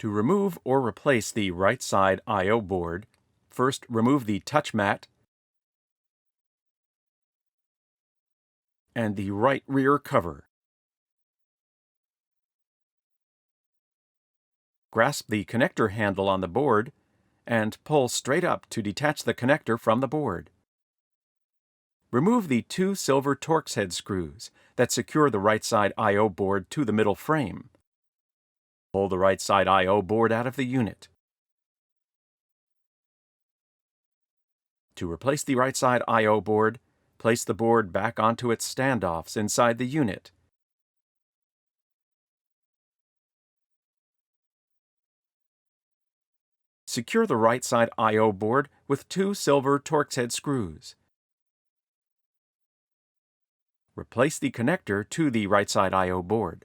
To remove or replace the right side I/O board, first remove the touch mat and the right rear cover. Grasp the connector handle on the board and pull straight up to detach the connector from the board. Remove the two silver Torx head screws that secure the right side I/O board to the middle frame. Pull the right side I/O board out of the unit. To replace the right side I/O board, place the board back onto its standoffs inside the unit. Secure the right side I/O board with two silver Torx head screws. Replace the connector to the right side I/O board.